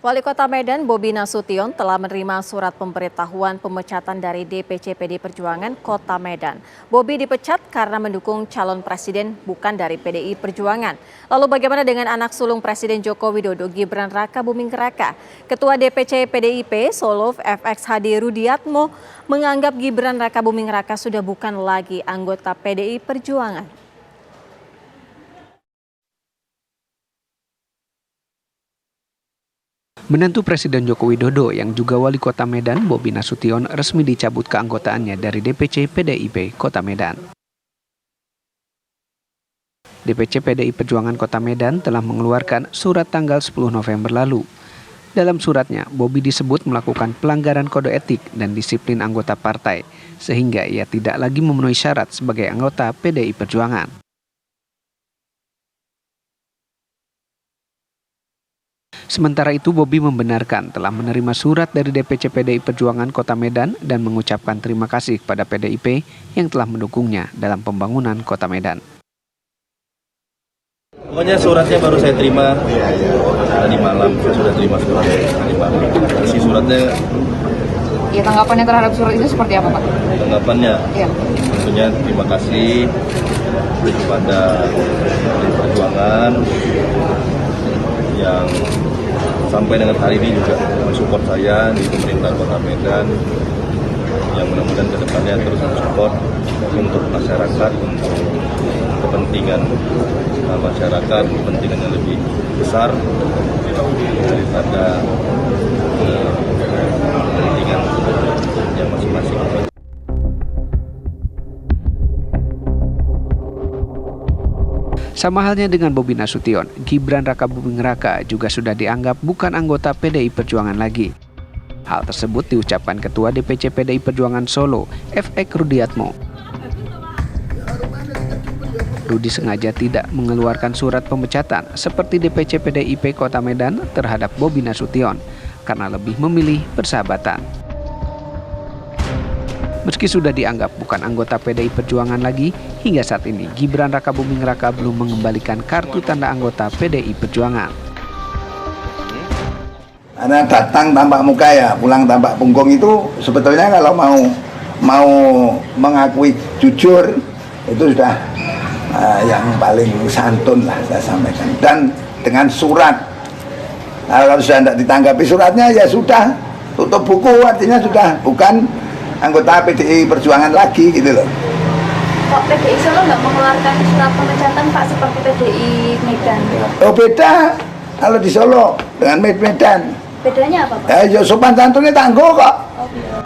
Wali Kota Medan Bobi Nasution telah menerima surat pemberitahuan pemecatan dari DPC PDI Perjuangan Kota Medan. Bobi dipecat karena mendukung calon presiden bukan dari PDI Perjuangan. Lalu bagaimana dengan anak sulung Presiden Joko Widodo, Gibran Raka Buming Raka? Ketua DPC PDIP Solo FX Hadi Rudiatmo menganggap Gibran Raka Buming Raka sudah bukan lagi anggota PDI Perjuangan. Menantu Presiden Joko Widodo yang juga Wali Kota Medan, Bobi Nasution, resmi dicabut keanggotaannya dari DPC PDIP Kota Medan. DPC PDI Perjuangan Kota Medan telah mengeluarkan surat tanggal 10 November lalu. Dalam suratnya, Bobi disebut melakukan pelanggaran kode etik dan disiplin anggota partai, sehingga ia tidak lagi memenuhi syarat sebagai anggota PDI Perjuangan. Sementara itu, Bobi membenarkan telah menerima surat dari DPC PDI Perjuangan Kota Medan dan mengucapkan terima kasih kepada PDIP yang telah mendukungnya dalam pembangunan Kota Medan. Pokoknya suratnya baru saya terima tadi malam, saya sudah terima suratnya tadi malam. Isi suratnya. Ya, tanggapannya terhadap surat itu seperti apa, Pak? Tanggapannya, ya. Tentunya terima kasih kepada PDI Perjuangan yang sampai dengan hari ini juga mensupport saya di pemerintahan Kota Medan, yang mudah-mudahan ke depannya terus mensupport untuk masyarakat, untuk kepentingan masyarakat, kepentingan yang lebih besar daripada kepentingan yang masing-masing. Sama halnya dengan Bobi Nasution, Gibran Raka Buming Raka juga sudah dianggap bukan anggota PDI Perjuangan lagi. Hal tersebut diucapkan Ketua DPC PDI Perjuangan Solo, FX Rudiatmo. Rudi sengaja tidak mengeluarkan surat pemecatan seperti DPC PDIP Kota Medan terhadap Bobi Nasution karena lebih memilih persahabatan. Meski sudah dianggap bukan anggota PDI Perjuangan lagi, hingga saat ini Gibran Raka Buming Raka belum mengembalikan kartu tanda anggota PDI Perjuangan. Karena datang tanpa muka ya, pulang tanpa punggung itu sebetulnya kalau mau mengakui jujur itu sudah yang paling santun lah saya sampaikan. Dan dengan surat, kalau sudah tidak ditanggapi suratnya ya sudah tutup buku, artinya sudah bukan anggota PDI Perjuangan lagi gitu loh. Kok PDI Solo nggak mengeluarkan surat pemecatan Pak seperti PDI Medan? Oh beda, kalau di Solo dengan Medan. Bedanya apa Pak? Ya sopan santunnya tangguh kok. Oh, iya.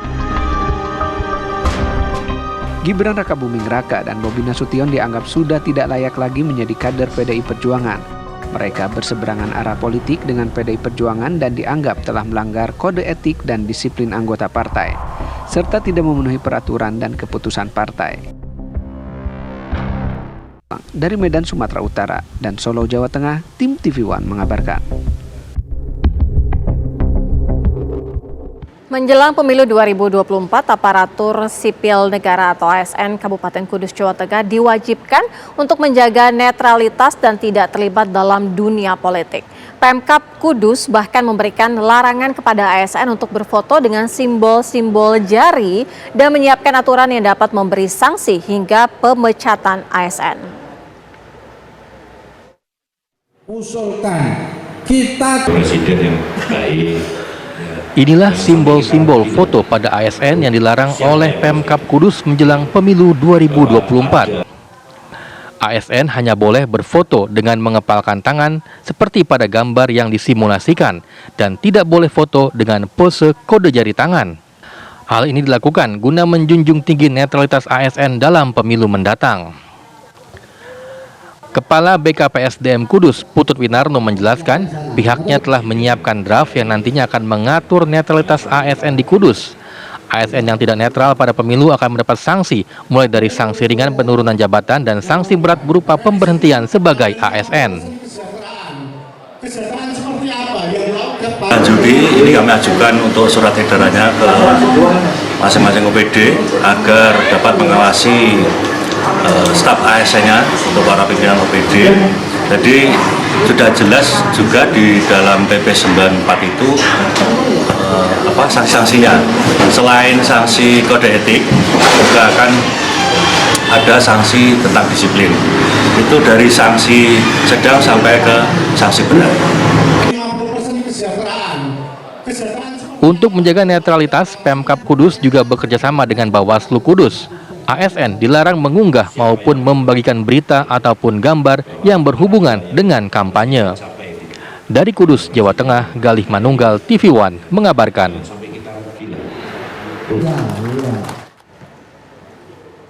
Gibran Raka Buming Raka dan Bobi Nasution dianggap sudah tidak layak lagi menjadi kader PDI Perjuangan. Mereka berseberangan arah politik dengan PDI Perjuangan dan dianggap telah melanggar kode etik dan disiplin anggota partai, serta tidak memenuhi peraturan dan keputusan partai. Dari Medan, Sumatera Utara dan Solo, Jawa Tengah, tim TV One mengabarkan. Menjelang pemilu 2024, aparatur sipil negara atau ASN Kabupaten Kudus, Jawa Tengah diwajibkan untuk menjaga netralitas dan tidak terlibat dalam dunia politik. Pemkab Kudus bahkan memberikan larangan kepada ASN untuk berfoto dengan simbol-simbol jari dan menyiapkan aturan yang dapat memberi sanksi hingga pemecatan ASN. Usulkan kita presiden yang baik. Inilah simbol-simbol foto pada ASN yang dilarang oleh Pemkab Kudus menjelang pemilu 2024. ASN hanya boleh berfoto dengan mengepalkan tangan seperti pada gambar yang disimulasikan dan tidak boleh foto dengan pose kode jari tangan. Hal ini dilakukan guna menjunjung tinggi netralitas ASN dalam pemilu mendatang. Kepala BKPSDM Kudus, Putut Winarno menjelaskan, pihaknya telah menyiapkan draft yang nantinya akan mengatur netralitas ASN di Kudus. ASN yang tidak netral pada pemilu akan mendapat sanksi, mulai dari sanksi ringan penurunan jabatan dan sanksi berat berupa pemberhentian sebagai ASN. Judi ini kami ajukan untuk surat edarannya ke masing-masing OPD agar dapat mengawasi staf ASN-nya untuk para pimpinan OPD Jadi sudah jelas juga di dalam PP 94 itu sanksi-sanksinya. Selain sanksi kode etik, juga akan ada sanksi tentang disiplin. Itu dari sanksi sedang sampai ke sanksi berat. Untuk menjaga netralitas, Pemkab Kudus juga bekerjasama dengan Bawaslu Kudus. ASN dilarang mengunggah maupun membagikan berita ataupun gambar yang berhubungan dengan kampanye. Dari Kudus, Jawa Tengah, Galih Manunggal, TV One mengabarkan.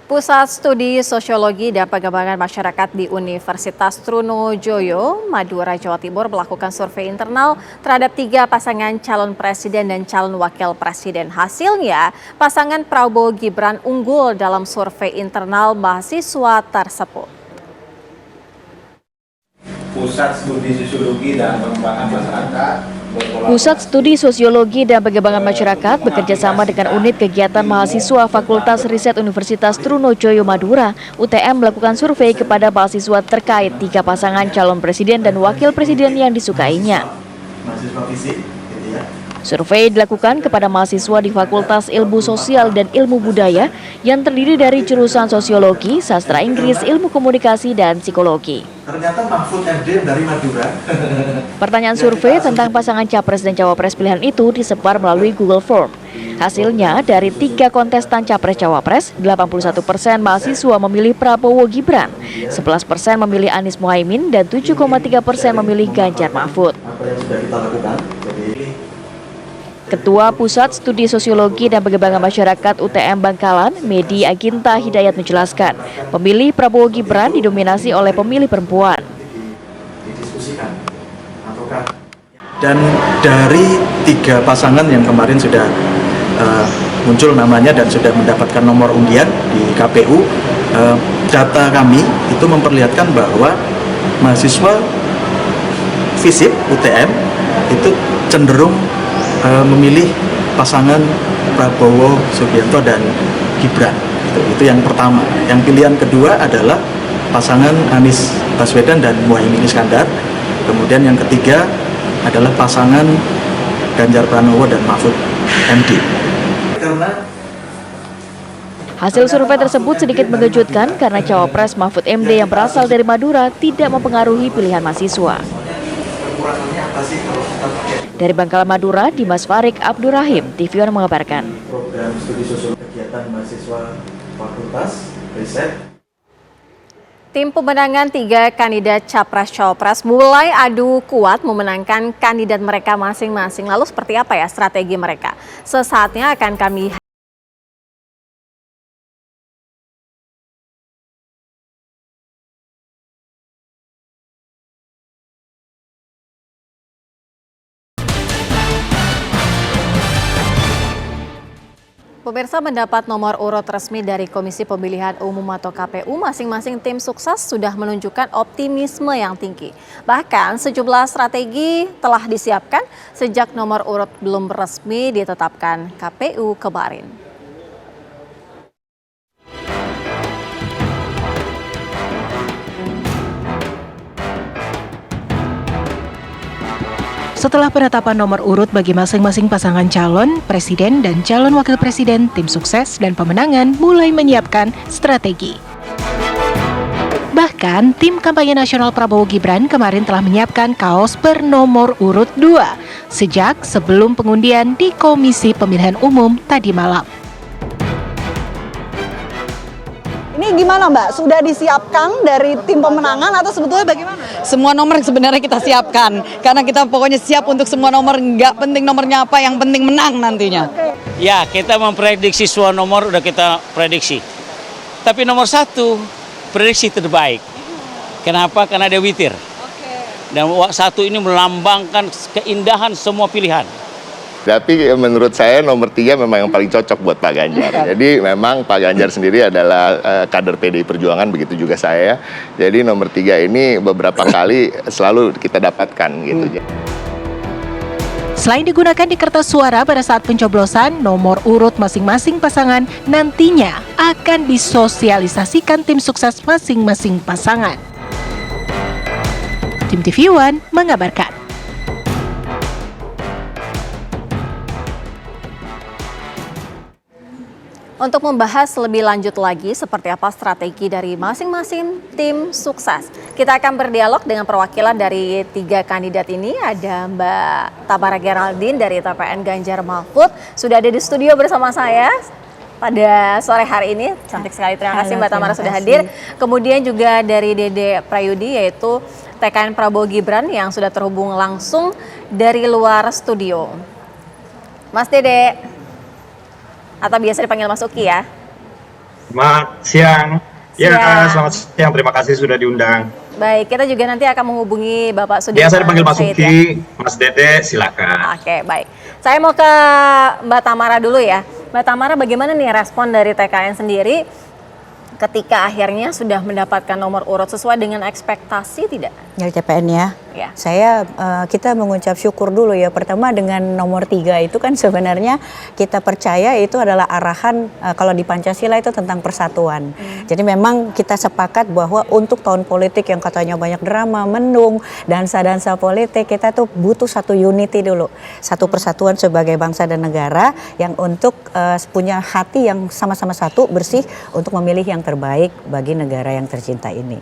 Pusat Studi Sosiologi dan Pengembangan Masyarakat di Universitas Trunojoyo, Madura, Jawa Timur melakukan survei internal terhadap 3 pasangan calon presiden dan calon wakil presiden. Hasilnya, pasangan Prabowo Gibran unggul dalam survei internal mahasiswa tersebut. Pusat Studi Sosiologi dan Pengembangan Masyarakat Pusat Studi Sosiologi dan Pengembangan Masyarakat bekerjasama dengan Unit Kegiatan Mahasiswa Fakultas Riset Universitas Trunojoyo Madura, UTM melakukan survei kepada mahasiswa terkait 3 pasangan calon presiden dan wakil presiden yang disukainya. Survei dilakukan kepada mahasiswa di Fakultas Ilmu Sosial dan Ilmu Budaya yang terdiri dari jurusan Sosiologi, Sastra Inggris, Ilmu Komunikasi, dan Psikologi. Ternyata Mahfud MD dari Madura. Pertanyaan survei tentang pasangan capres dan cawapres pilihan itu disebar melalui Google Form. Hasilnya, dari 3 kontestan capres-cawapres, 81% mahasiswa memilih Prabowo Gibran, 11% memilih Anies Muhaimin, dan 7,3% memilih Ganjar Mahfud. Apa yang sudah kita lakukan? Ketua Pusat Studi Sosiologi dan Pengembangan Masyarakat UTM Bangkalan, Medi Aginta Hidayat menjelaskan, pemilih Prabowo Gibran didominasi oleh pemilih perempuan. Dan dari 3 pasangan yang kemarin sudah muncul namanya dan sudah mendapatkan nomor undian di KPU, data kami itu memperlihatkan bahwa mahasiswa FISIP UTM itu cenderung memilih pasangan Prabowo Subianto dan Gibran. Itu yang pertama. Yang pilihan kedua adalah pasangan Anies Baswedan dan Muhaimin Iskandar. Kemudian yang ketiga adalah pasangan Ganjar Pranowo dan Mahfud MD. Hasil survei tersebut sedikit mengejutkan karena cawapres Mahfud MD yang berasal dari Madura tidak mempengaruhi pilihan mahasiswa. Dari Bangkalan Madura, Dimas Farik Abdurrahim, TV One mengabarkan. Program studi sosiologi kegiatan mahasiswa Fakultas Riset. Tim pemenangan 3 kandidat Capres-Cawapres mulai adu kuat memenangkan kandidat mereka masing-masing. Lalu seperti apa ya strategi mereka? Sesaatnya akan kami Pemirsa, mendapat nomor urut resmi dari Komisi Pemilihan Umum atau KPU, masing-masing tim sukses sudah menunjukkan optimisme yang tinggi. Bahkan sejumlah strategi telah disiapkan sejak nomor urut belum resmi ditetapkan KPU kemarin. Setelah penetapan nomor urut bagi masing-masing pasangan calon, presiden dan calon wakil presiden, tim sukses dan pemenangan mulai menyiapkan strategi. Bahkan, tim kampanye nasional Prabowo Gibran kemarin telah menyiapkan kaos bernomor urut 2, sejak sebelum pengundian di Komisi Pemilihan Umum tadi malam. Ini gimana Mbak? Sudah disiapkan dari tim pemenangan atau sebetulnya bagaimana? Semua nomor sebenarnya kita siapkan. Karena kita pokoknya siap untuk semua nomor, nggak penting nomornya apa, yang penting menang nantinya. Ya, kita memprediksi semua nomor udah kita prediksi. Tapi nomor 1, prediksi terbaik. Kenapa? Karena ada witir. Dan 1 ini melambangkan keindahan semua pilihan. Tapi menurut saya nomor 3 memang yang paling cocok buat Pak Ganjar. Jadi memang Pak Ganjar sendiri adalah kader PDI Perjuangan, begitu juga saya. Jadi nomor 3 ini beberapa kali selalu kita dapatkan gitu. Selain digunakan di kertas suara pada saat pencoblosan, nomor urut masing-masing pasangan nantinya akan disosialisasikan tim sukses masing-masing pasangan. Tim TV One mengabarkan. Untuk membahas lebih lanjut lagi seperti apa strategi dari masing-masing tim sukses, kita akan berdialog dengan perwakilan dari 3 kandidat ini. Ada Mbak Tamara Geraldine dari TPN Ganjar Mahfud, sudah ada di studio bersama saya pada sore hari ini. Cantik sekali, terima kasih Mbak Tamara sudah hadir. Kemudian juga dari Dede Prayudi, yaitu TKN Prabowo Gibran yang sudah terhubung langsung dari luar studio. Mas Dede, atau biasa dipanggil Mas Uki ya? Selamat siang. Ya, selamat siang. Terima kasih sudah diundang. Baik, kita juga nanti akan menghubungi Bapak Sudirman. Biasa dipanggil Mas Said, Uki, ya? Mas Dede, silakan. Oke, baik. Saya mau ke Mbak Tamara dulu ya. Mbak Tamara, bagaimana nih respon dari TKN sendiri ketika akhirnya sudah mendapatkan nomor urut sesuai dengan ekspektasi tidak? Dari TPN ya. Kita mengucap syukur dulu ya. Pertama dengan nomor 3 itu kan sebenarnya kita percaya itu adalah arahan kalau di Pancasila itu tentang persatuan. Jadi memang kita sepakat bahwa untuk tahun politik yang katanya banyak drama, mendung, dansa-dansa politik, kita tuh butuh satu unity dulu. Satu persatuan sebagai bangsa dan negara yang untuk punya hati yang sama-sama satu, bersih untuk memilih yang terbaik bagi negara yang tercinta ini.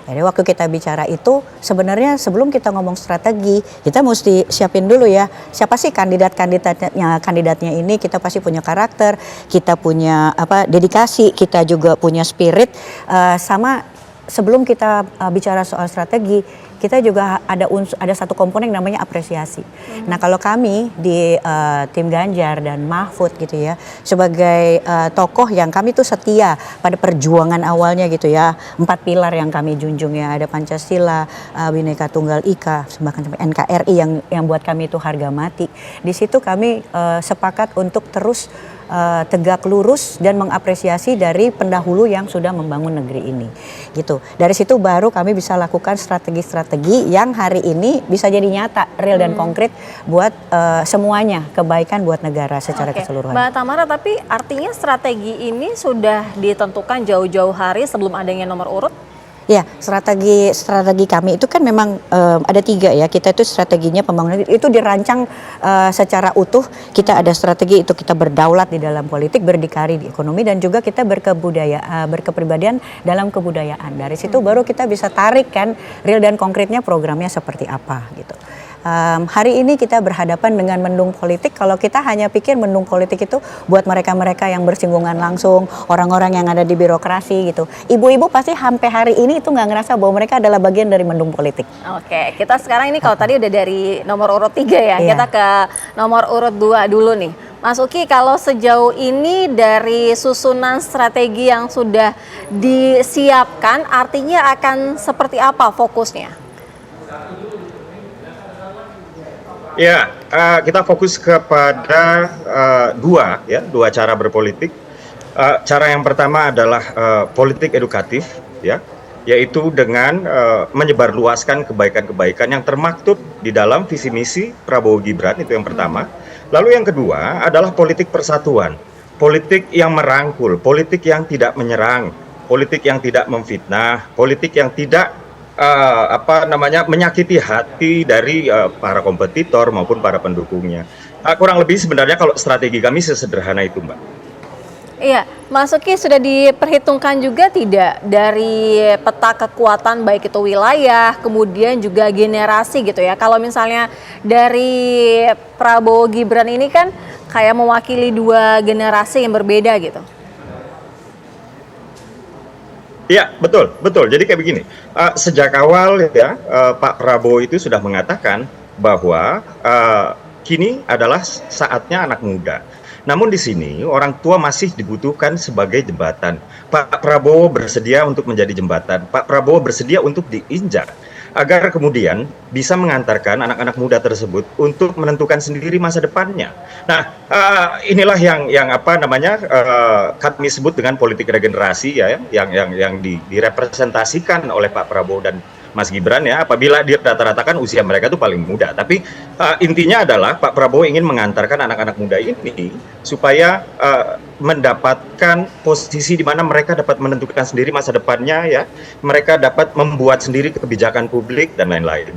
Jadi waktu kita bicara itu sebenarnya sebelum kita ngomong strategi, kita mesti siapin dulu ya, siapa sih kandidatnya ini. Kita pasti punya karakter, kita punya dedikasi, kita juga punya spirit, sama sebelum kita bicara soal strategi, kita juga ada satu komponen yang namanya apresiasi. Nah, kalau kami di tim Ganjar dan Mahfud gitu ya, sebagai tokoh yang kami tuh setia pada perjuangan awalnya gitu ya, 4 pilar yang kami junjung ya, ada Pancasila, Bhinneka Tunggal Ika, bahkan sampai NKRI yang buat kami itu harga mati. Di situ kami sepakat untuk terus tegak lurus dan mengapresiasi dari pendahulu yang sudah membangun negeri ini gitu. Dari situ baru kami bisa lakukan strategi-strategi yang hari ini bisa jadi nyata, real dan konkret buat semuanya, kebaikan buat negara secara keseluruhan. Mbak Tamara, tapi artinya strategi ini sudah ditentukan jauh-jauh hari sebelum adanya nomor urut? Ya, strategi kami itu kan memang ada 3 ya. Kita itu strateginya pembangunan itu dirancang secara utuh. Kita ada strategi itu kita berdaulat di dalam politik, berdikari di ekonomi, dan juga kita berkepribadian dalam kebudayaan. Dari situ baru kita bisa tarik kan real dan konkretnya programnya seperti apa gitu. Hari ini kita berhadapan dengan mendung politik. Kalau kita hanya pikir mendung politik itu buat mereka-mereka yang bersinggungan langsung, orang-orang yang ada di birokrasi gitu. Ibu-ibu pasti sampai hari ini itu nggak ngerasa bahwa mereka adalah bagian dari mendung politik. Oke, kita sekarang ini kalau tadi udah dari nomor urut 3 ya, kita ke nomor urut 2 dulu nih. Mas Uki, kalau sejauh ini dari susunan strategi yang sudah disiapkan, artinya akan seperti apa fokusnya? Ya, kita fokus kepada dua cara berpolitik. Cara yang pertama adalah politik edukatif, ya, yaitu dengan menyebarluaskan kebaikan-kebaikan yang termaktub di dalam visi misi Prabowo Gibran, itu yang pertama. Lalu yang kedua adalah politik persatuan, politik yang merangkul, politik yang tidak menyerang, politik yang tidak memfitnah, politik yang tidak menyakiti hati dari para kompetitor maupun para pendukungnya. Kurang lebih sebenarnya kalau strategi kami sesederhana itu, Mbak. Iya, Mas Uki, sudah diperhitungkan juga tidak dari peta kekuatan baik itu wilayah, kemudian juga generasi gitu ya. Kalau misalnya dari Prabowo Gibran ini kan kayak mewakili 2 generasi yang berbeda gitu. Iya, betul. Jadi kayak begini, sejak awal ya Pak Prabowo itu sudah mengatakan bahwa kini adalah saatnya anak muda. Namun di sini orang tua masih dibutuhkan sebagai jembatan. Pak Prabowo bersedia untuk menjadi jembatan. Pak Prabowo bersedia untuk diinjak agar kemudian bisa mengantarkan anak-anak muda tersebut untuk menentukan sendiri masa depannya. Nah, inilah yang kami sebut dengan politik regenerasi ya, yang direpresentasikan oleh Pak Prabowo dan Mas Gibran ya, apabila dirata-ratakan usia mereka itu paling muda. Tapi intinya adalah Pak Prabowo ingin mengantarkan anak-anak muda ini supaya mendapatkan posisi di mana mereka dapat menentukan sendiri masa depannya ya, mereka dapat membuat sendiri kebijakan publik dan lain-lain.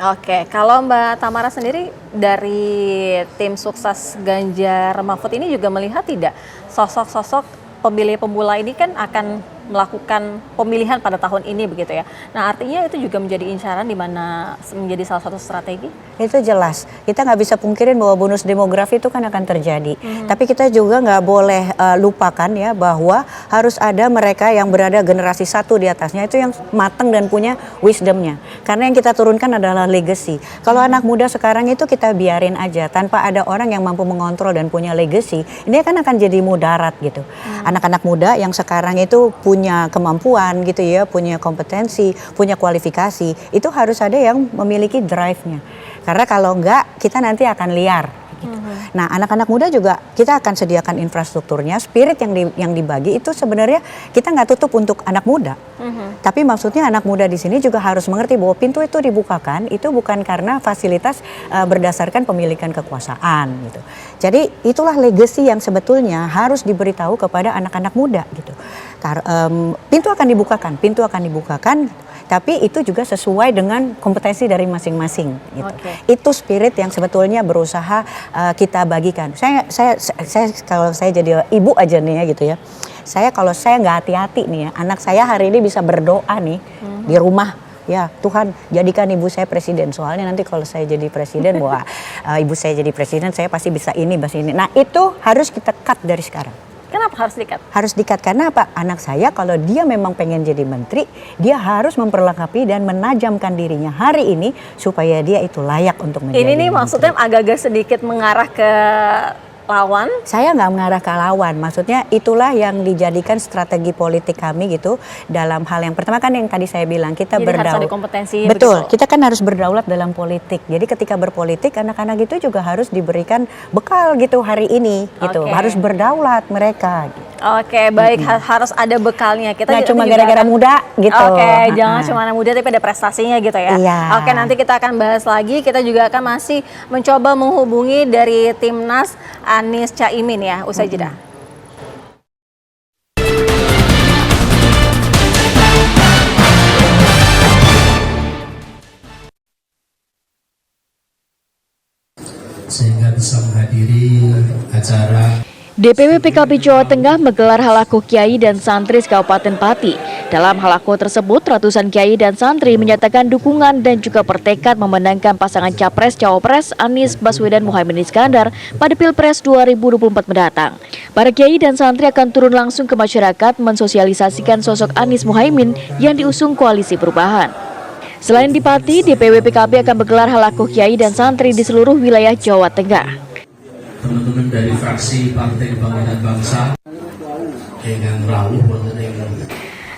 Oke, kalau Mbak Tamara sendiri dari tim sukses Ganjar Mahfud ini juga melihat tidak sosok-sosok pemilih pemula ini kan akan melakukan pemilihan pada tahun ini begitu ya. Nah artinya itu juga menjadi incaran di mana menjadi salah satu strategi? Itu jelas. Kita nggak bisa pungkirin bahwa bonus demografi itu kan akan terjadi. Tapi kita juga nggak boleh lupakan ya bahwa harus ada mereka yang berada generasi satu di atasnya itu yang matang dan punya wisdomnya. Karena yang kita turunkan adalah legacy. Kalau anak muda sekarang itu kita biarin aja tanpa ada orang yang mampu mengontrol dan punya legacy, ini kan akan jadi mudarat gitu. Anak-anak muda yang sekarang itu punya kemampuan gitu ya, punya kompetensi, punya kualifikasi, itu harus ada yang memiliki drive-nya. Karena kalau enggak, kita nanti akan liar. Gitu. Nah, anak-anak muda juga kita akan sediakan infrastrukturnya, spirit yang dibagi itu sebenarnya kita nggak tutup untuk anak muda. Tapi maksudnya anak muda di sini juga harus mengerti bahwa pintu itu dibukakan itu bukan karena fasilitas berdasarkan pemilikan kekuasaan gitu. Jadi itulah legacy yang sebetulnya harus diberitahu kepada anak-anak muda gitu. Pintu akan dibukakan. Tapi itu juga sesuai dengan kompetensi dari masing-masing gitu. Itu spirit yang sebetulnya berusaha kita bagikan. Saya kalau saya jadi ibu aja nih ya gitu ya. Kalau saya nggak hati-hati nih ya, anak saya hari ini bisa berdoa nih di rumah. Ya Tuhan jadikan ibu saya presiden. Soalnya nanti kalau saya jadi presiden, wah ibu saya jadi presiden, saya pasti bisa ini, bisa ini. Nah itu harus kita cut dari sekarang. Kenapa harus di-cut? Harus di-cut karena apa? Anak saya kalau dia memang pengen jadi menteri, dia harus memperlengkapi dan menajamkan dirinya hari ini supaya dia itu layak untuk menjadi Ini nih menteri. maksudnya agak-agak sedikit mengarah ke lawan? Saya nggak mengarah ke lawan, maksudnya itulah yang dijadikan strategi politik kami gitu dalam hal yang pertama kan yang tadi saya bilang kita berdaulat. Harus ada kompetensi. Betul, begitu. kita kan harus berdaulat dalam politik. Jadi ketika berpolitik anak-anak itu juga harus diberikan bekal gitu hari ini gitu, harus berdaulat mereka. Gitu. Oke, baik harus ada bekalnya. Kita nggak cuma gara-gara muda gitu. Oke, jangan cuma muda tapi ada prestasinya gitu ya. Iya. Oke, nanti kita akan bahas lagi. Kita juga akan masih mencoba menghubungi dari Timnas Anies Caimin ya, usai jeda. Sehingga bisa menghadiri acara DPW PKB Jawa Tengah menggelar halako kiai dan santri Kabupaten Pati. Dalam halako tersebut, ratusan kiai dan santri menyatakan dukungan dan juga bertekad memenangkan pasangan Capres-Cawapres Anies Baswedan Muhaimin Iskandar pada Pilpres 2024 mendatang. Para kiai dan santri akan turun langsung ke masyarakat mensosialisasikan sosok Anies Muhaimin yang diusung Koalisi Perubahan. Selain di Pati, DPW PKB akan menggelar halako kiai dan santri di seluruh wilayah Jawa Tengah. teman-teman dari fraksi Partai Kebangkitan Bangsa dengan rawuh wonten ing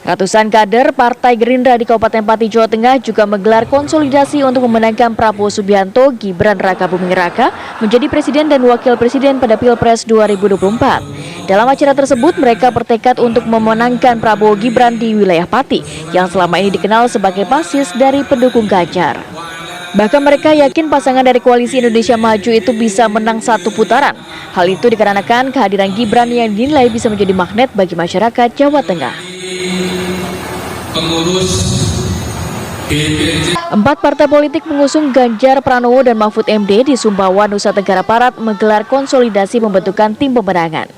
Ratusan kader Partai Gerindra di Kabupaten Pati, Jawa Tengah juga menggelar konsolidasi untuk memenangkan Prabowo Subianto Gibran Raka Buming Raka menjadi Presiden dan Wakil Presiden pada Pilpres 2024. Dalam acara tersebut, mereka bertekad untuk memenangkan Prabowo Gibran di wilayah Pati yang selama ini dikenal sebagai basis dari pendukung Ganjar. Bahkan mereka yakin pasangan dari Koalisi Indonesia Maju itu bisa menang satu putaran. Hal itu dikarenakan kehadiran Gibran yang dinilai bisa menjadi magnet bagi masyarakat Jawa Tengah. pengurus Empat partai politik pengusung Ganjar Pranowo dan Mahfud MD di Sumbawa, Nusa Tenggara Barat menggelar konsolidasi pembentukan tim pemenangan.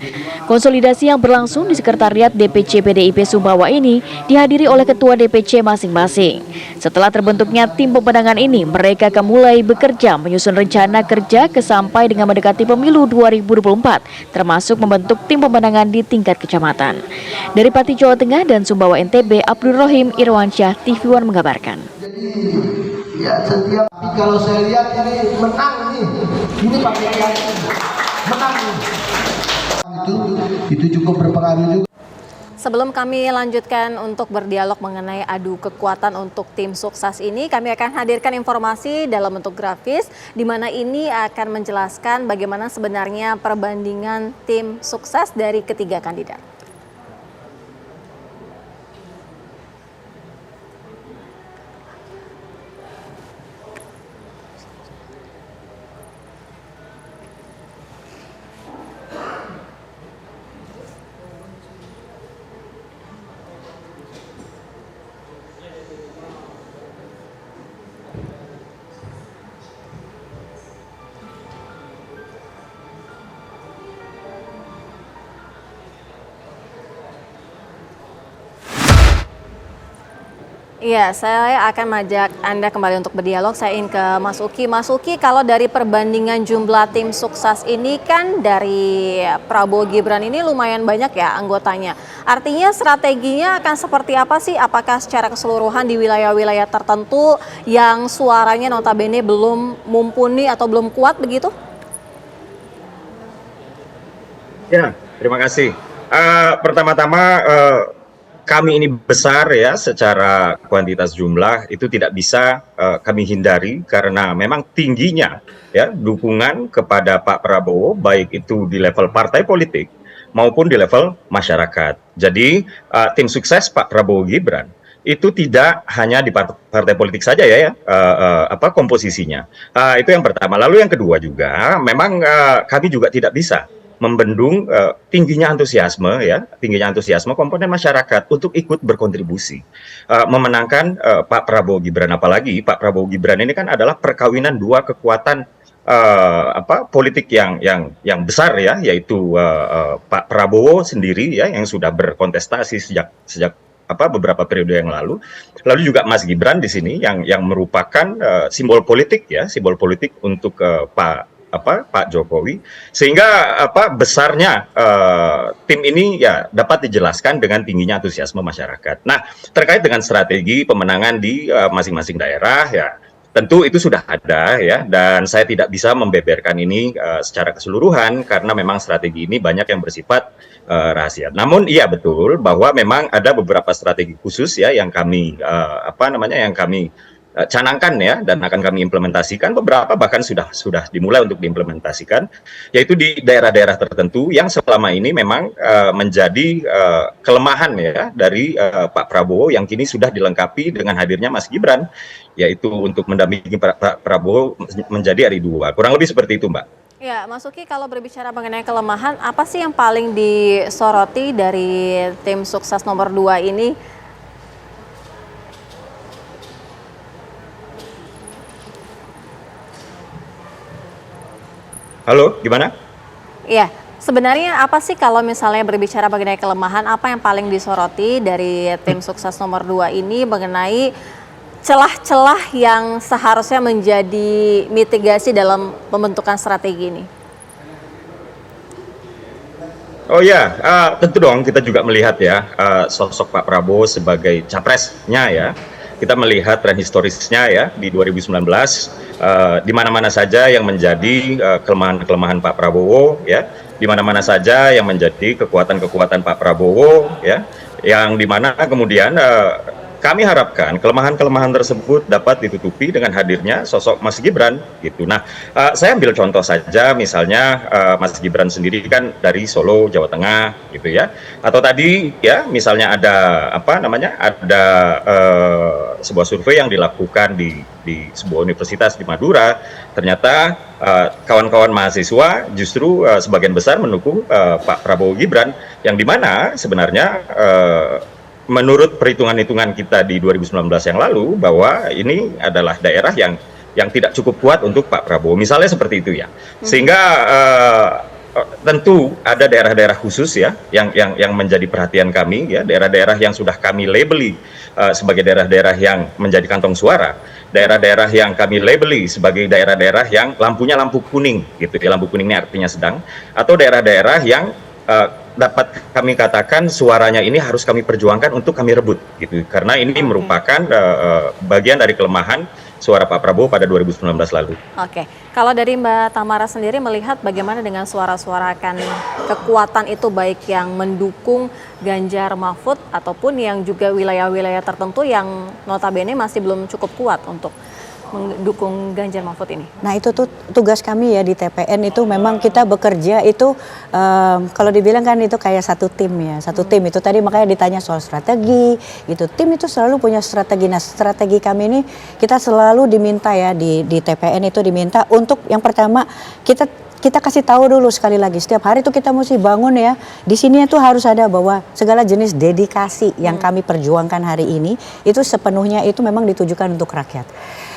Konsolidasi yang berlangsung di Sekretariat DPC PDIP Sumbawa ini dihadiri oleh ketua DPC masing-masing. Setelah terbentuknya tim pemenangan ini, mereka akan mulai bekerja menyusun rencana kerja sampai dengan mendekati pemilu 2024, termasuk membentuk tim pemenangan di tingkat kecamatan. Dari Pati, Jawa Tengah dan Sumbawa NTB, Abdul Rohim Irwansyah, TV One mengabarkan. Ya setiap, tapi kalau saya lihat ini menang nih, ini pakai kiai menang nih. Itu cukup berpengaruh juga. Sebelum kami lanjutkan untuk berdialog mengenai adu kekuatan untuk tim sukses ini, kami akan hadirkan informasi dalam bentuk grafis di mana ini akan menjelaskan bagaimana sebenarnya perbandingan tim sukses dari ketiga kandidat. Iya, saya akan mengajak Anda kembali untuk berdialog. Saya ingin ke Mas Uki. Mas Uki, kalau dari perbandingan jumlah tim sukses ini kan dari Prabowo Gibran ini lumayan banyak ya anggotanya. Artinya strateginya akan seperti apa sih? Apakah secara keseluruhan di wilayah-wilayah tertentu yang suaranya notabene belum mumpuni atau belum kuat begitu? Ya, terima kasih. Pertama-tama kami ini besar ya secara kuantitas jumlah itu tidak bisa kami hindari karena memang tingginya ya dukungan kepada Pak Prabowo baik itu di level partai politik maupun di level masyarakat. Jadi tim sukses Pak Prabowo Gibran itu tidak hanya di partai politik saja ya, komposisinya. Itu yang pertama. Lalu yang kedua juga memang kami juga tidak bisa membendung tingginya antusiasme komponen masyarakat untuk ikut berkontribusi memenangkan Pak Prabowo Gibran. Apalagi Pak Prabowo Gibran ini kan adalah perkawinan dua kekuatan politik yang besar ya, yaitu Pak Prabowo sendiri ya yang sudah berkontestasi sejak beberapa periode yang lalu juga Mas Gibran di sini yang merupakan simbol politik untuk Pak Jokowi, sehingga besarnya tim ini ya dapat dijelaskan dengan tingginya antusiasme masyarakat. Nah, terkait dengan strategi pemenangan di masing-masing daerah ya tentu itu sudah ada ya, dan saya tidak bisa membeberkan ini secara keseluruhan karena memang strategi ini banyak yang bersifat rahasia. Namun iya betul bahwa memang ada beberapa strategi khusus ya yang kami canangkan ya dan akan kami implementasikan, beberapa bahkan sudah dimulai untuk diimplementasikan, yaitu di daerah-daerah tertentu yang selama ini memang menjadi kelemahan ya dari Pak Prabowo yang kini sudah dilengkapi dengan hadirnya Mas Gibran, yaitu untuk mendampingi Pak Prabowo menjadi RI 2. Kurang lebih seperti itu, Mbak. Ya, Mas Uki, kalau berbicara mengenai kelemahan, apa sih yang paling disoroti dari tim sukses nomor 2 ini? Halo, gimana? Iya, sebenarnya apa sih kalau misalnya berbicara mengenai kelemahan, apa yang paling disoroti dari tim sukses nomor 2 ini mengenai celah-celah yang seharusnya menjadi mitigasi dalam pembentukan strategi ini? Oh ya, tentu dong kita juga melihat ya sosok Pak Prabowo sebagai capresnya ya. Kita melihat tren historisnya ya di 2019 di mana-mana saja yang menjadi kelemahan-kelemahan Pak Prabowo ya, di mana-mana saja yang menjadi kekuatan-kekuatan Pak Prabowo ya, yang dimana kemudian kami harapkan kelemahan-kelemahan tersebut dapat ditutupi dengan hadirnya sosok Mas Gibran gitu. Nah, saya ambil contoh saja misalnya Mas Gibran sendiri kan dari Solo, Jawa Tengah gitu ya. Atau tadi ya misalnya ada ada sebuah survei yang dilakukan di sebuah universitas di Madura, ternyata kawan-kawan mahasiswa justru sebagian besar mendukung Pak Prabowo Gibran, yang dimana sebenarnya menurut perhitungan-hitungan kita di 2019 yang lalu bahwa ini adalah daerah yang tidak cukup kuat untuk Pak Prabowo, misalnya seperti itu ya. Sehingga tentu ada daerah-daerah khusus ya yang menjadi perhatian kami ya, daerah-daerah yang sudah kami labeli sebagai daerah-daerah yang menjadi kantong suara, daerah-daerah yang kami labeli sebagai daerah-daerah yang lampunya lampu kuning gitu ya, lampu kuning ini artinya sedang, atau daerah-daerah yang dapat kami katakan suaranya ini harus kami perjuangkan untuk kami rebut gitu, karena ini merupakan bagian dari kelemahan suara Pak Prabowo pada 2019 lalu. Oke, kalau dari Mbak Tamara sendiri melihat bagaimana dengan suara-suara akan kekuatan itu, baik yang mendukung Ganjar Mahfud ataupun yang juga wilayah-wilayah tertentu yang notabene masih belum cukup kuat untuk mendukung Ganjar Mahfud ini? Nah, itu tuh tugas kami ya di TPN, itu memang kita bekerja itu kalau dibilang kan itu kayak satu tim ya, satu tim itu tadi makanya ditanya soal strategi gitu. Tim itu selalu punya strategi. Nah, strategi kami ini kita selalu diminta ya di TPN itu diminta untuk yang pertama kita kasih tahu dulu sekali lagi, setiap hari itu kita mesti bangun ya. Di sini itu harus ada bahwa segala jenis dedikasi yang kami perjuangkan hari ini itu sepenuhnya itu memang ditujukan untuk rakyat.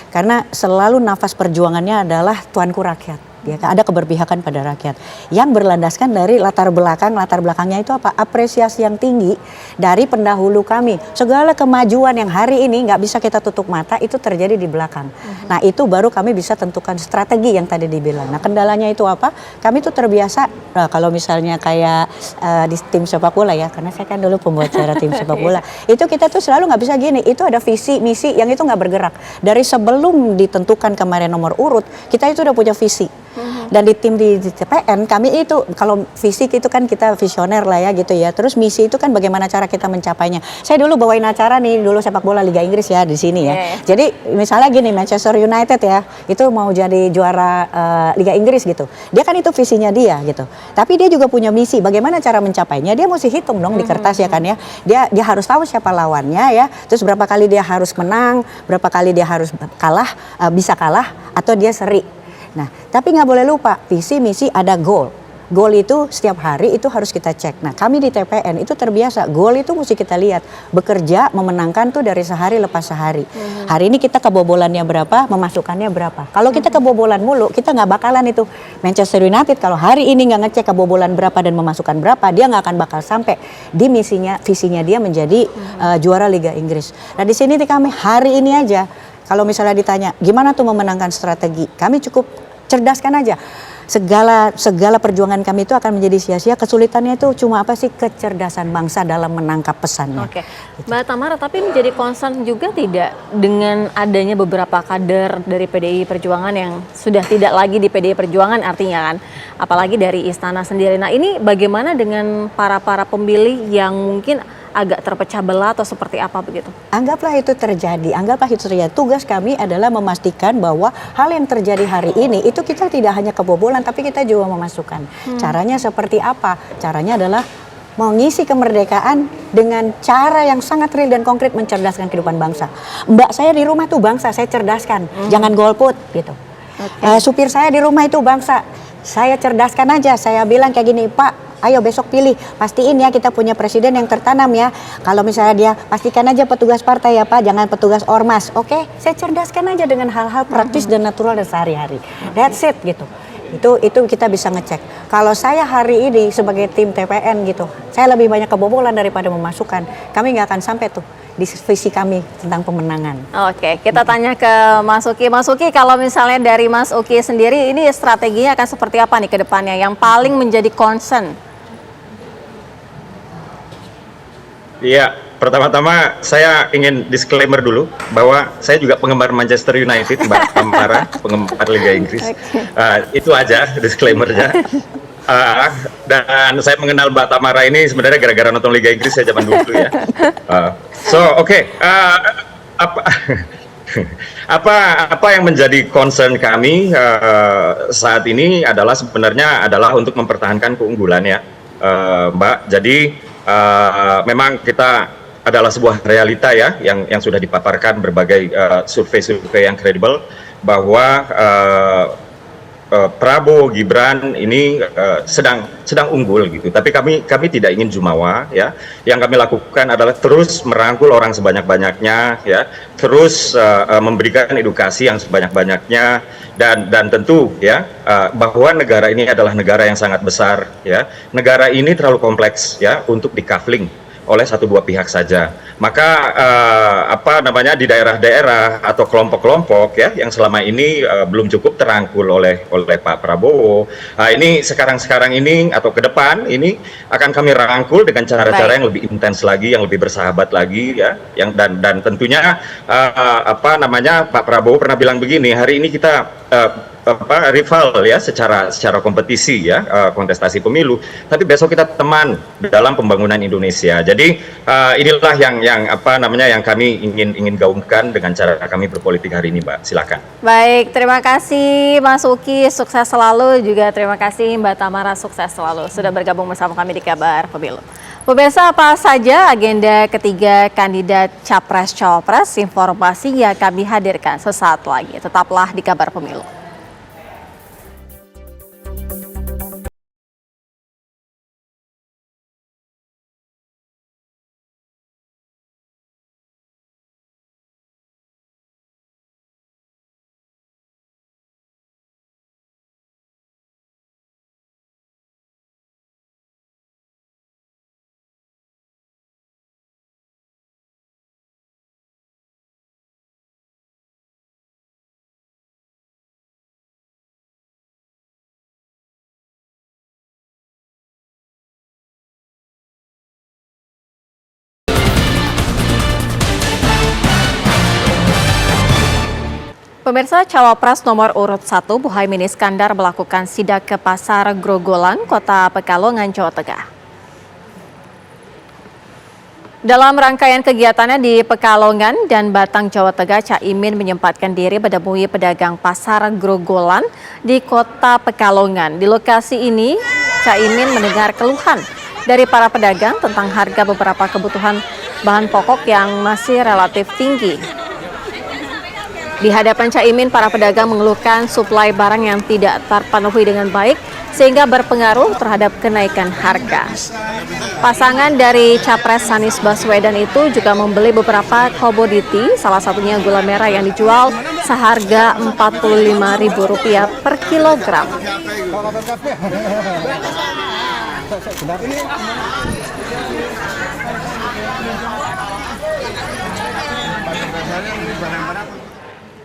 Karena selalu nafas perjuangannya adalah tuanku rakyat. Ya, ada keberpihakan pada rakyat yang berlandaskan dari latar belakangnya itu apa? Apresiasi yang tinggi dari pendahulu kami. Segala kemajuan yang hari ini nggak bisa kita tutup mata itu terjadi di belakang. Nah itu baru kami bisa tentukan strategi yang tadi dibilang. Nah kendalanya itu apa? Kami tuh terbiasa kalau misalnya kayak di tim sepak bola ya, karena saya kan dulu pembuat acara tim sepak bola. Itu kita tuh selalu nggak bisa gini. Itu ada visi misi yang itu nggak bergerak. Dari sebelum ditentukan kemarin nomor urut, kita itu udah punya visi. Dan di tim di TPN kami itu kalau fisik itu kan kita visioner lah ya gitu ya. Terus misi itu kan bagaimana cara kita mencapainya. Saya dulu bawain acara nih dulu sepak bola Liga Inggris ya di sini ya. Jadi misalnya gini Manchester United ya itu mau jadi juara Liga Inggris gitu. Dia kan itu visinya dia gitu. Tapi dia juga punya misi bagaimana cara mencapainya. Dia mesti hitung dong di kertas ya kan ya. Dia harus tahu siapa lawannya ya. Terus berapa kali dia harus menang, berapa kali dia harus kalah, bisa kalah atau dia seri. Nah, tapi nggak boleh lupa, visi, misi, ada goal. Goal itu setiap hari itu harus kita cek. Nah, kami di TPN itu terbiasa, goal itu mesti kita lihat. Bekerja, memenangkan tuh dari sehari lepas sehari. Hari ini kita kebobolannya berapa, memasukkannya berapa. Kalau kita kebobolan mulu, kita nggak bakalan itu. Manchester United kalau hari ini nggak ngecek kebobolan berapa dan memasukkan berapa, dia nggak akan bakal sampai di misinya, visinya dia menjadi juara Liga Inggris. Nah, di sini kami hari ini aja, kalau misalnya ditanya, gimana tuh memenangkan strategi? Kami cukup cerdaskan aja. Segala perjuangan kami itu akan menjadi sia-sia. Kesulitannya itu cuma apa sih? Kecerdasan bangsa dalam menangkap pesannya. Oke, Mbak Tamara, tapi menjadi concern juga tidak dengan adanya beberapa kader dari PDI Perjuangan yang sudah tidak lagi di PDI Perjuangan artinya kan, apalagi dari istana sendiri. Nah ini bagaimana dengan para pemilih yang mungkin agak terpecah belah atau seperti apa begitu? Anggaplah itu terjadi, Tugas kami adalah memastikan bahwa hal yang terjadi hari ini itu kita tidak hanya kebobolan tapi kita juga memasukkan. Caranya seperti apa? Caranya adalah mengisi kemerdekaan dengan cara yang sangat real dan konkret mencerdaskan kehidupan bangsa. Mbak saya di rumah tuh bangsa, saya cerdaskan. Jangan golput gitu. Supir saya di rumah itu bangsa. Saya cerdaskan aja, saya bilang kayak gini, Pak, ayo besok pilih, pastiin ya kita punya presiden yang tertanam ya. Kalau misalnya dia, pastikan aja petugas partai ya Pak, jangan petugas ormas. Oke, saya cerdaskan aja dengan hal-hal praktis dan natural dan sehari-hari. That's it gitu. Itu kita bisa ngecek. Kalau saya hari ini sebagai tim TPN gitu, saya lebih banyak kebobolan daripada memasukkan. Kami nggak akan sampai tuh di visi kami tentang pemenangan. Oke, kita tanya ke Mas Uki. Mas Uki, kalau misalnya dari Mas Uki sendiri, ini strateginya akan seperti apa nih ke depannya yang paling menjadi concern? Iya, pertama-tama saya ingin disclaimer dulu bahwa saya juga penggemar Manchester United, Mbak Tamara, penggemar Liga Inggris. Itu aja disclaimernya. Dan saya mengenal Mbak Tamara ini sebenarnya gara-gara nonton Liga Inggris saya zaman dulu ya. Apa yang menjadi concern kami saat ini adalah sebenarnya untuk mempertahankan keunggulan ya, Mbak. Jadi memang kita adalah sebuah realita ya yang sudah dipaparkan berbagai survei-survei yang kredibel bahwa Prabowo Gibran ini sedang unggul gitu. Tapi kami tidak ingin jumawa ya. Yang kami lakukan adalah terus merangkul orang sebanyak-banyaknya ya, terus memberikan edukasi yang sebanyak-banyaknya dan tentu ya bahwa negara ini adalah negara yang sangat besar ya. Negara ini terlalu kompleks ya untuk di-coupling oleh satu dua pihak saja. Maka di daerah-daerah atau kelompok-kelompok ya yang selama ini belum cukup terangkul oleh Pak Prabowo. Ini sekarang ini atau ke depan ini akan kami rangkul dengan cara-cara yang lebih intens lagi, yang lebih bersahabat lagi ya. Dan tentunya Pak Prabowo pernah bilang begini, hari ini kita rival ya secara kompetisi ya, kontestasi pemilu, tapi besok kita teman dalam pembangunan Indonesia. Jadi inilah yang kami ingin gaungkan dengan cara kami berpolitik hari ini, Mbak. Silakan. Baik, terima kasih Mas Uki, sukses selalu. Juga terima kasih Mbak Tamara, sukses selalu sudah bergabung bersama kami di Kabar Pemilu. Pemirsa, apa saja agenda ketiga kandidat Capres-Cawapres? Informasi yang kami hadirkan sesaat lagi. Tetaplah di Kabar Pemilu. Pemirsa, Cawapres nomor urut 1 Muhaimin Iskandar melakukan sidak ke Pasar Grogolan, Kota Pekalongan, Jawa Tengah. Dalam rangkaian kegiatannya di Pekalongan dan Batang, Jawa Tengah, Caimin menyempatkan diri menemui pedagang Pasar Grogolan di Kota Pekalongan. Di lokasi ini, Caimin mendengar keluhan dari para pedagang tentang harga beberapa kebutuhan bahan pokok yang masih relatif tinggi. Di hadapan Caimin, para pedagang mengeluhkan suplai barang yang tidak terpenuhi dengan baik sehingga berpengaruh terhadap kenaikan harga. Pasangan dari Capres Anies Baswedan itu juga membeli beberapa komoditi, salah satunya gula merah yang dijual seharga Rp45.000 per kilogram.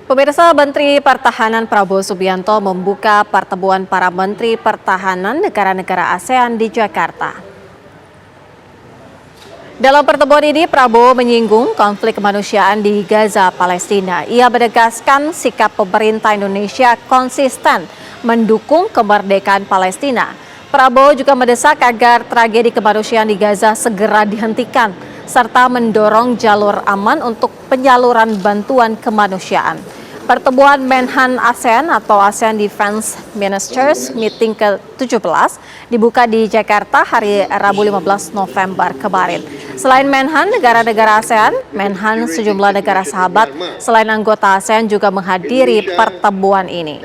Pemirsa, Menteri Pertahanan Prabowo Subianto membuka pertemuan para Menteri Pertahanan negara-negara ASEAN di Jakarta. Dalam pertemuan ini, Prabowo menyinggung konflik kemanusiaan di Gaza, Palestina. Ia menegaskan sikap pemerintah Indonesia konsisten mendukung kemerdekaan Palestina. Prabowo juga mendesak agar tragedi kemanusiaan di Gaza segera dihentikan, serta mendorong jalur aman untuk penyaluran bantuan kemanusiaan. Pertemuan Menhan ASEAN atau ASEAN Defense Ministers Meeting ke-17 dibuka di Jakarta hari Rabu 15 November kemarin. Selain Menhan negara-negara ASEAN, Menhan sejumlah negara sahabat selain anggota ASEAN juga menghadiri pertemuan ini.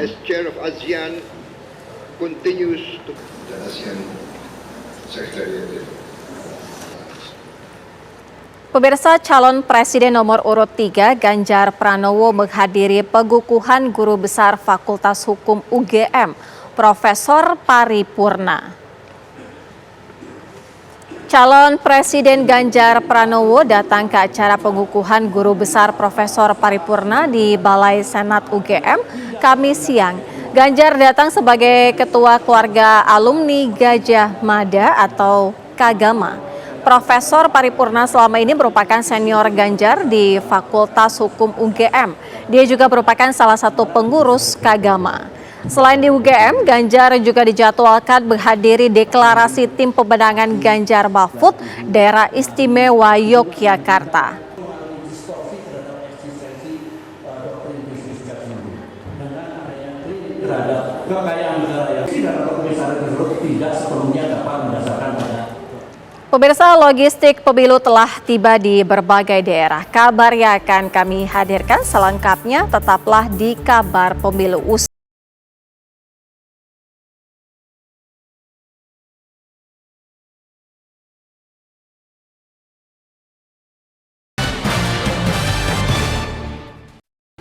Pemirsa, calon presiden nomor urut 3 Ganjar Pranowo menghadiri pengukuhan Guru Besar Fakultas Hukum UGM, Profesor Paripurna. Calon Presiden Ganjar Pranowo datang ke acara pengukuhan Guru Besar Profesor Paripurna di Balai Senat UGM Kamis siang. Ganjar datang sebagai Ketua Keluarga Alumni Gajah Mada atau Kagama. Profesor Paripurna selama ini merupakan senior Ganjar di Fakultas Hukum UGM. Dia juga merupakan salah satu pengurus Kagama. Selain di UGM, Ganjar juga dijadwalkan menghadiri deklarasi tim pemenangan Ganjar Mahfud Daerah Istimewa Yogyakarta. Pemirsa, logistik pemilu telah tiba di berbagai daerah. Kabar yang akan kami hadirkan selengkapnya tetaplah di Kabar Pemilu Usai.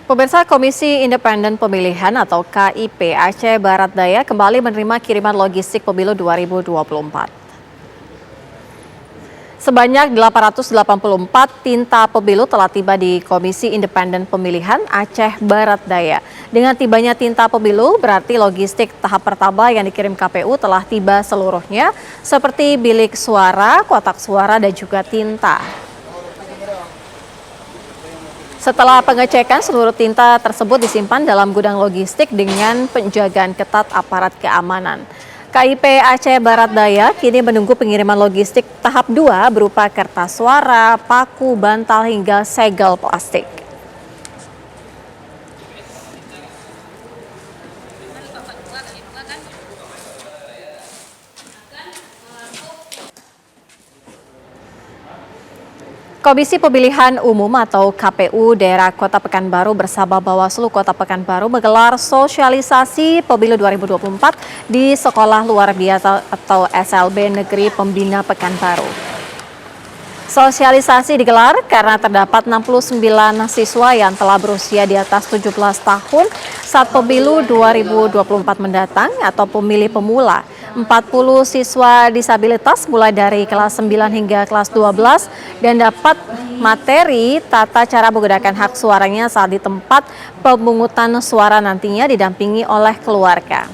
Pemirsa, Komisi Independen Pemilihan atau KIP Aceh Barat Daya kembali menerima kiriman logistik pemilu 2024. Sebanyak 884 tinta pemilu telah tiba di Komisi Independen Pemilihan Aceh Barat Daya. Dengan tibanya tinta pemilu berarti logistik tahap pertama yang dikirim KPU telah tiba seluruhnya seperti bilik suara, kotak suara dan juga tinta. Setelah pengecekan, seluruh tinta tersebut disimpan dalam gudang logistik dengan penjagaan ketat aparat keamanan. KIP Aceh Barat Daya kini menunggu pengiriman logistik tahap 2 berupa kertas suara, paku, bantal hingga segel plastik. Komisi Pemilihan Umum atau KPU Daerah Kota Pekanbaru bersama Bawaslu Kota Pekanbaru menggelar sosialisasi pemilu 2024 di Sekolah Luar Biasa atau SLB Negeri Pembina Pekanbaru. Sosialisasi digelar karena terdapat 69 siswa yang telah berusia di atas 17 tahun saat pemilu 2024 mendatang atau pemilih pemula. 40 siswa disabilitas mulai dari kelas 9 hingga kelas 12 dan dapat materi tata cara menggunakan hak suaranya saat di tempat pemungutan suara nantinya didampingi oleh keluarga.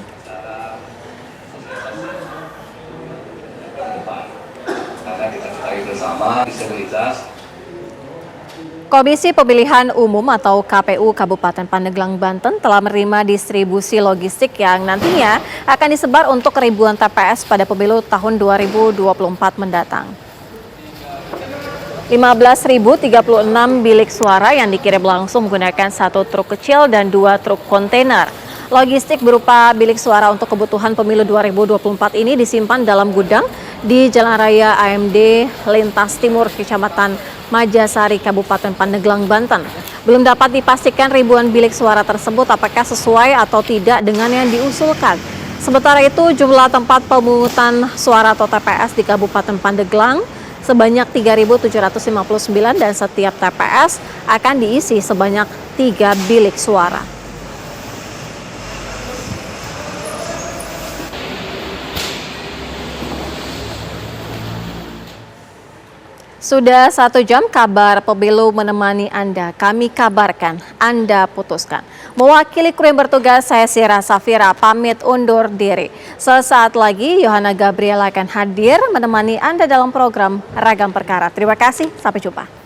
Komisi Pemilihan Umum atau KPU Kabupaten Pandeglang, Banten telah menerima distribusi logistik yang nantinya akan disebar untuk ribuan TPS pada pemilu tahun 2024 mendatang. 15.036 bilik suara yang dikirim langsung menggunakan 1 truk kecil dan 2 truk kontainer. Logistik berupa bilik suara untuk kebutuhan pemilu 2024 ini disimpan dalam gudang di Jalan Raya AMD Lintas Timur, Kecamatan Majasari, Kabupaten Pandeglang, Banten. Belum dapat dipastikan ribuan bilik suara tersebut apakah sesuai atau tidak dengan yang diusulkan. Sementara itu, jumlah tempat pemungutan suara atau TPS di Kabupaten Pandeglang sebanyak 3.759 dan setiap TPS akan diisi sebanyak 3 bilik suara. Sudah 1 jam kabar pemilu menemani Anda. Kami kabarkan, Anda putuskan. Mewakili kru yang bertugas, saya Sira Safira pamit undur diri. Sesaat lagi, Yohana Gabriel akan hadir menemani Anda dalam program Ragam Perkara. Terima kasih, sampai jumpa.